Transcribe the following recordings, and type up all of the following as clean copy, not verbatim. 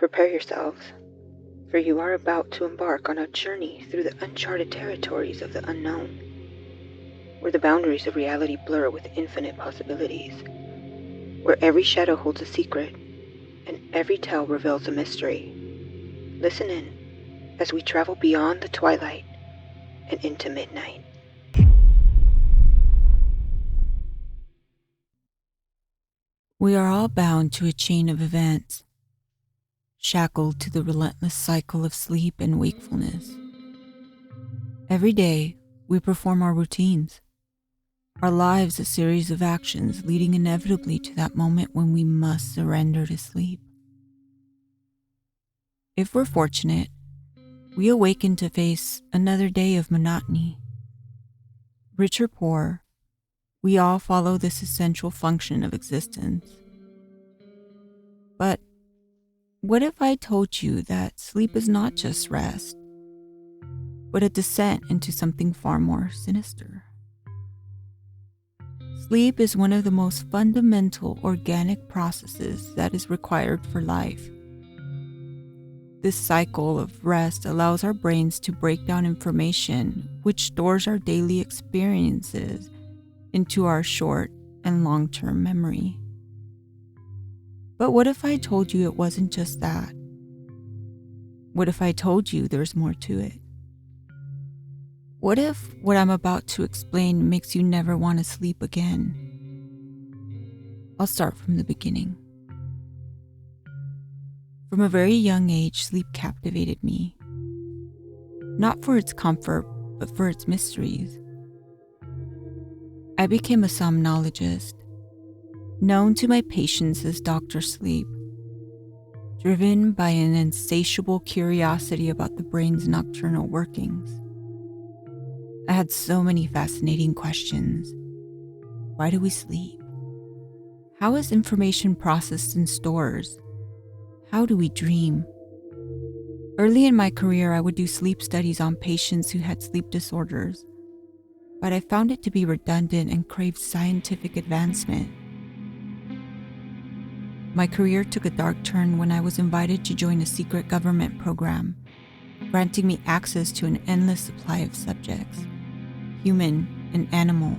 Prepare yourselves, for you are about to embark on a journey through the uncharted territories of the unknown, where the boundaries of reality blur with infinite possibilities, where every shadow holds a secret, and every tale reveals a mystery. Listen in as we travel beyond the twilight and into midnight. We are all bound to a chain of events, shackled to the relentless cycle of sleep and wakefulness. Every day, we perform our routines, our lives a series of actions leading inevitably to that moment when we must surrender to sleep. If we're fortunate, we awaken to face another day of monotony. Rich or poor, we all follow this essential function of existence. But what if I told you that sleep is not just rest, but a descent into something far more sinister? Sleep is one of the most fundamental organic processes that is required for life. This cycle of rest allows our brains to break down information which stores our daily experiences into our short and long-term memory. But what if I told you it wasn't just that? What if I told you there's more to it? What if what I'm about to explain makes you never want to sleep again? I'll start from the beginning. From a very young age, sleep captivated me. Not for its comfort, but for its mysteries. I became a somnologist, known to my patients as Dr. Sleep, driven by an insatiable curiosity about the brain's nocturnal workings. I had so many fascinating questions. Why do we sleep? How is information processed and stored? How do we dream? Early in my career, I would do sleep studies on patients who had sleep disorders, but I found it to be redundant and craved scientific advancement. My career took a dark turn when I was invited to join a secret government program, granting me access to an endless supply of subjects, human and animal,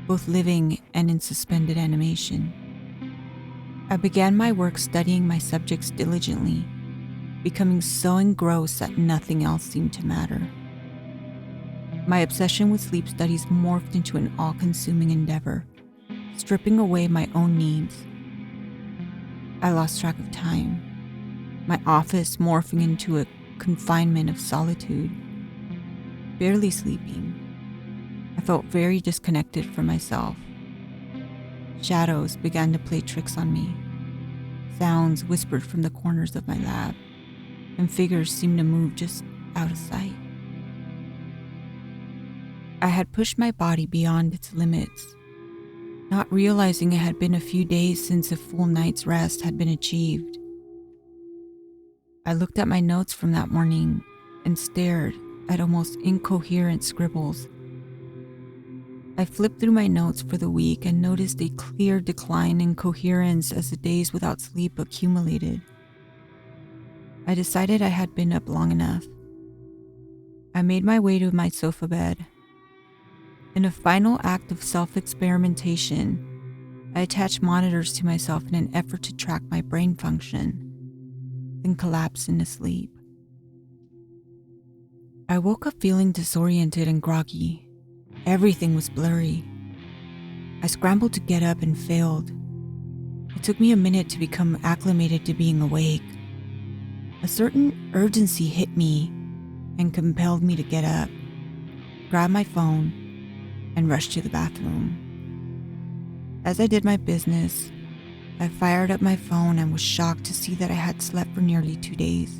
both living and in suspended animation. I began my work studying my subjects diligently, becoming so engrossed that nothing else seemed to matter. My obsession with sleep studies morphed into an all-consuming endeavor, stripping away my own needs. I lost track of time, my office morphing into a confinement of solitude. Barely sleeping, I felt very disconnected from myself. Shadows began to play tricks on me. Sounds whispered from the corners of my lab, and figures seemed to move just out of sight. I had pushed my body beyond its limits, not realizing it had been a few days since a full night's rest had been achieved. I looked at my notes from that morning and stared at almost incoherent scribbles. I flipped through my notes for the week and noticed a clear decline in coherence as the days without sleep accumulated. I decided I had been up long enough. I made my way to my sofa bed. In a final act of self-experimentation, I attached monitors to myself in an effort to track my brain function, then collapsed into sleep. I woke up feeling disoriented and groggy. Everything was blurry. I scrambled to get up and failed. It took me a minute to become acclimated to being awake. A certain urgency hit me and compelled me to get up, grab my phone, and rush to the bathroom. As I did my business, I fired up my phone and was shocked to see that I had slept for nearly 2 days.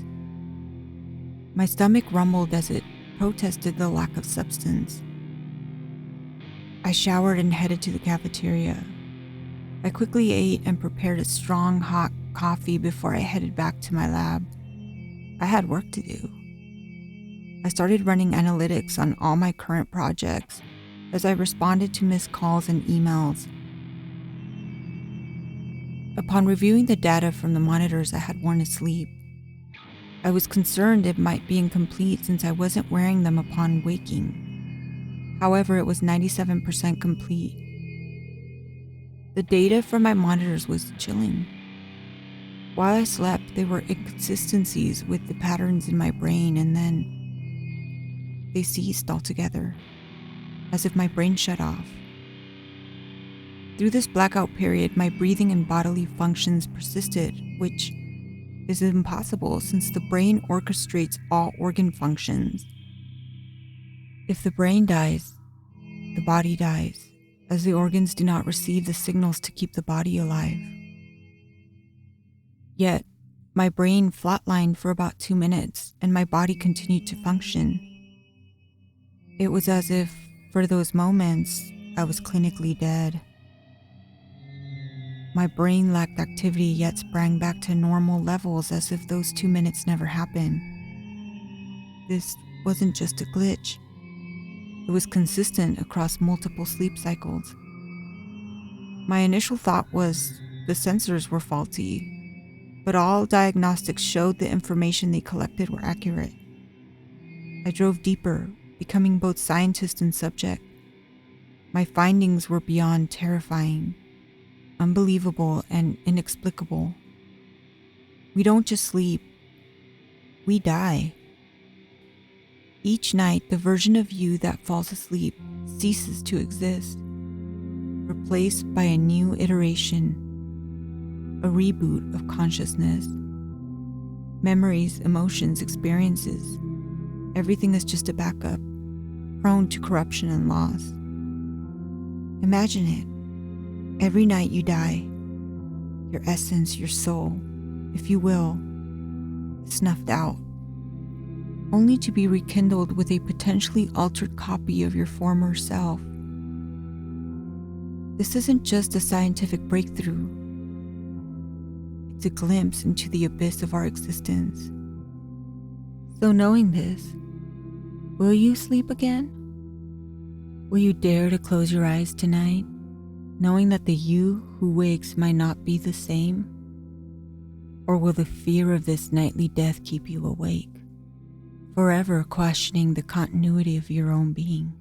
My stomach rumbled as it protested the lack of substance. I showered and headed to the cafeteria. I quickly ate and prepared a strong hot coffee before I headed back to my lab. I had work to do. I started running analytics on all my current projects as I responded to missed calls and emails. Upon reviewing the data from the monitors I had worn to sleep, I was concerned it might be incomplete since I wasn't wearing them upon waking. However, it was 97% complete. The data from my monitors was chilling. While I slept, there were inconsistencies with the patterns in my brain, and then they ceased altogether, as if my brain shut off. Through this blackout period, my breathing and bodily functions persisted, which is impossible since the brain orchestrates all organ functions. If the brain dies, the body dies, as the organs do not receive the signals to keep the body alive. Yet, my brain flatlined for about 2 minutes and my body continued to function. It was as if, for those moments, I was clinically dead. My brain lacked activity yet sprang back to normal levels as if those 2 minutes never happened. This wasn't just a glitch. It was consistent across multiple sleep cycles. My initial thought was the sensors were faulty, but all diagnostics showed the information they collected were accurate. I drove deeper, becoming both scientist and subject. My findings were beyond terrifying, unbelievable, and inexplicable. We don't just sleep, we die. Each night, the version of you that falls asleep ceases to exist, replaced by a new iteration, a reboot of consciousness. Memories, emotions, experiences, everything is just a backup, prone to corruption and loss. Imagine it. Every night you die, your essence, your soul, if you will, snuffed out, only to be rekindled with a potentially altered copy of your former self. This isn't just a scientific breakthrough. It's a glimpse into the abyss of our existence. So knowing this, will you sleep again? Will you dare to close your eyes tonight, knowing that the you who wakes might not be the same? Or will the fear of this nightly death keep you awake, forever questioning the continuity of your own being?